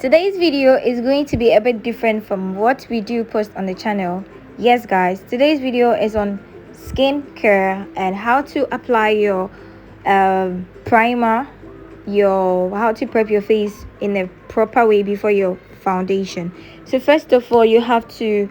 Today's video is going to be a bit different from what we do post on the channel. Yes guys, today's video is on skincare and how to apply your primer, how to prep your face in a proper way before your foundation. So first of all, you have to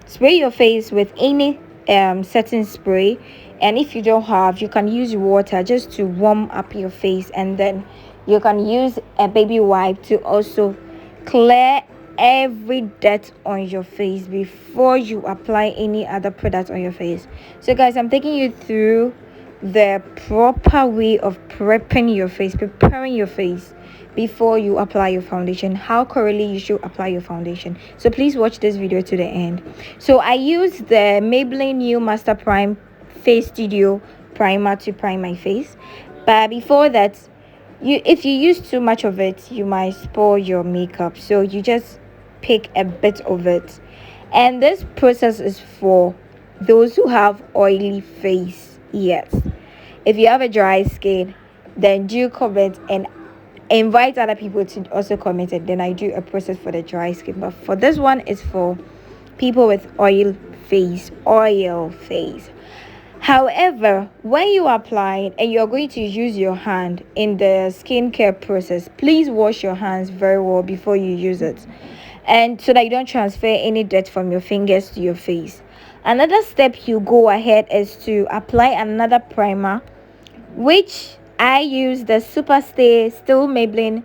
spray your face with any setting spray, and if you don't have, you can use water just to warm up your face, and then you can use a baby wipe to also clear every dirt on your face before you apply any other product on your face. So guys, I'm taking you through the proper way of prepping your face, preparing your face before you apply your foundation, how correctly you should apply your foundation. So please watch this video to the end. So I use the Maybelline New Master Prime Face Studio primer to prime my face, but before that, if you use too much of it, you might spoil your makeup, so you just pick a bit of it. And this process is for those who have oily face. Yes, if you have a dry skin, then do comment and invite other people to also comment it. Then I do a process for the dry skin, but for this one is for people with oil face. However, when you apply it and you're going to use your hand in the skincare process, please wash your hands very well before you use it, and so that you don't transfer any dirt from your fingers to your face. Another step you go ahead is to apply another primer, which I use the Superstay Still Maybelline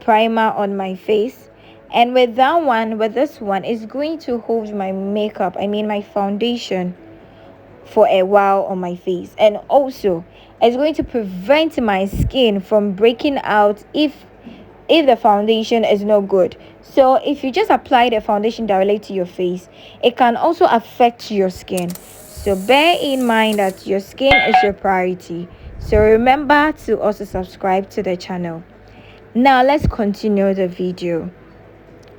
primer on my face. And with this one, it's going to hold my makeup, my foundation, for a while on my face, and also it's going to prevent my skin from breaking out if the foundation is not good. So if you just apply the foundation directly to your face, it can also affect your skin. So bear in mind that your skin is your priority. So remember to also subscribe to the channel. Now let's continue the video.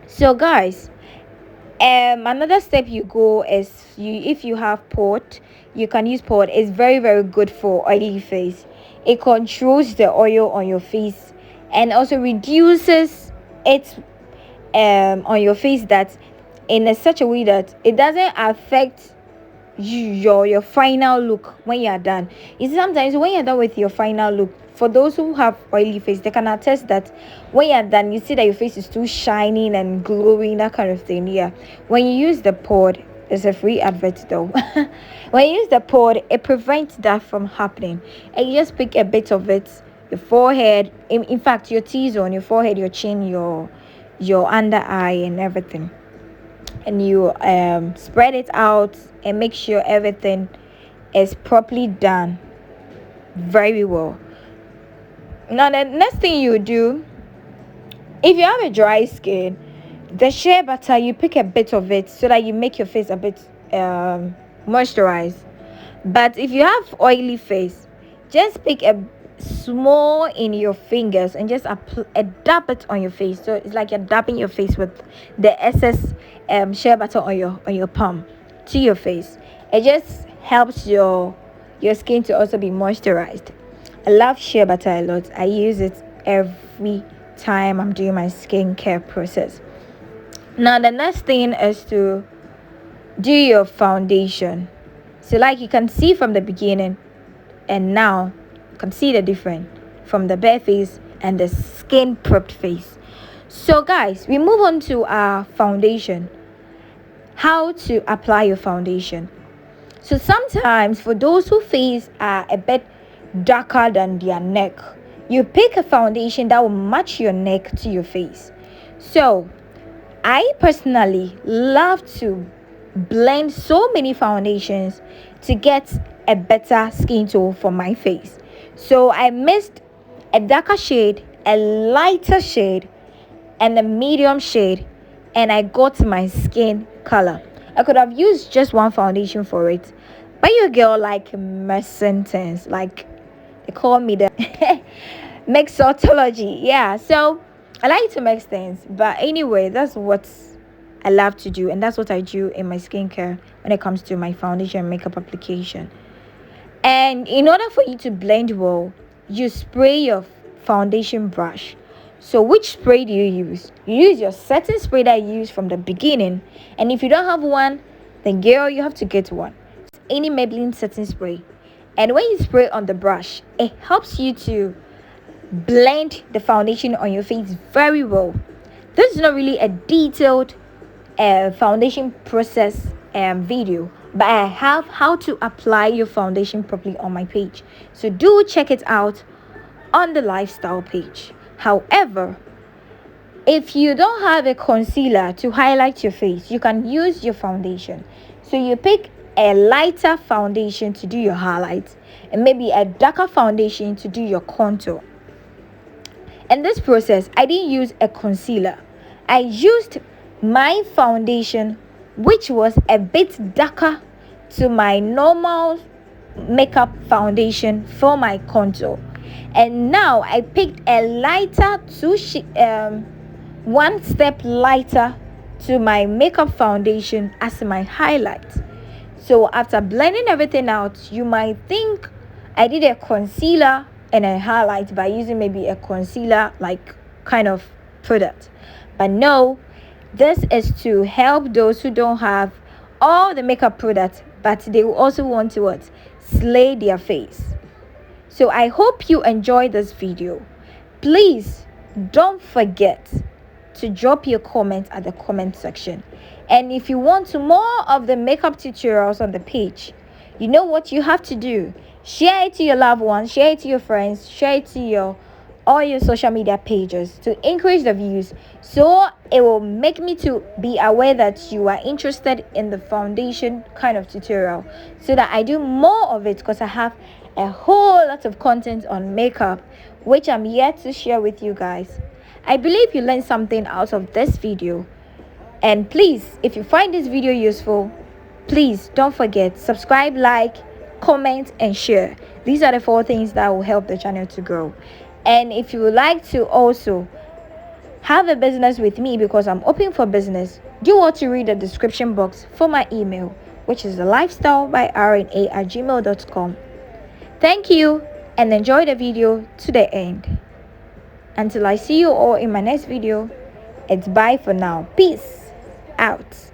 So guys, another step you go is if you have port, you can use port. It's very good for oily face. It controls the oil on your face and also reduces it on your face, that in such a way that it doesn't affect your final look when you're done. You see, sometimes when you're done with your final look, for those who have oily face, they can attest that when you're done, you see that your face is too shining and glowing, that kind of thing. Yeah, when you use the pod, it's a free advert though. When you use the pod, it prevents that from happening, and you just pick a bit of it, your forehead, in fact your T-zone, your forehead, your chin, your under eye and everything, and you spread it out and make sure everything is properly done very well. Now the next thing you do, if you have a dry skin, the shea butter, you pick a bit of it so that you make your face a bit moisturized. But if you have oily face, just pick a small in your fingers and just dab it on your face. So it's like you're dabbing your face with the excess shea butter on your palm to your face. It just helps your skin to also be moisturized. I love shea butter a lot. I use it every time I'm doing my skincare process. Now the next thing is to do your foundation. So like you can see from the beginning and now, you can see the difference from the bare face and the skin prepped face. So guys, we move on to our foundation. How to apply your foundation. So sometimes for those whose face are a bit darker than their neck, you pick a foundation that will match your neck to your face. So I personally love to blend so many foundations to get a better skin tone for my face. So I mixed a darker shade, a lighter shade, and a medium shade, and I got my skin color. I could have used just one foundation for it, but your girl like mixing things, like they call me the mixology. Yeah, so I like to mix things, but anyway, that's what I love to do, and that's what I do in my skincare when it comes to my foundation and makeup application. And in order for you to blend well, you spray your foundation brush So which spray do you use? You use your setting spray that you use from the beginning. And if you don't have one, then girl, you have to get one. Any Maybelline setting spray. And when you spray on the brush, it helps you to blend the foundation on your face very well. This is not really a detailed foundation process video, but I have how to apply your foundation properly on my page, so do check it out on the lifestyle page. However, if you don't have a concealer to highlight your face, you can use your foundation. So you pick a lighter foundation to do your highlights and maybe a darker foundation to do your contour. In this process, I didn't use a concealer. I used my foundation, which was a bit darker to my normal makeup foundation for my contour. And now I picked a lighter one step lighter to my makeup foundation as my highlight. So after blending everything out, you might think I did a concealer and a highlight by using maybe a concealer like kind of product, but no, this is to help those who don't have all the makeup products, but they will also want to what, slay their face. So I hope you enjoyed this video. Please don't forget to drop your comment at the comment section. And if you want more of the makeup tutorials on the page, you know what you have to do. Share it to your loved ones, share it to your friends, share it to all your social media pages to increase the views, so it will make me to be aware that you are interested in the foundation kind of tutorial, so that I do more of it, because I have a whole lot of content on makeup which I'm yet to share with you guys. I believe you learned something out of this video, and please, if you find this video useful, please don't forget, subscribe, like, comment and share. These are the 4 things that will help the channel to grow. And if you would like to also have a business with me, because I'm open for business, do want to read the description box for my email, which is lifestylebyrna@gmail.com. Thank you and enjoy the video to the end. Until I see you all in my next video, it's bye for now. Peace out.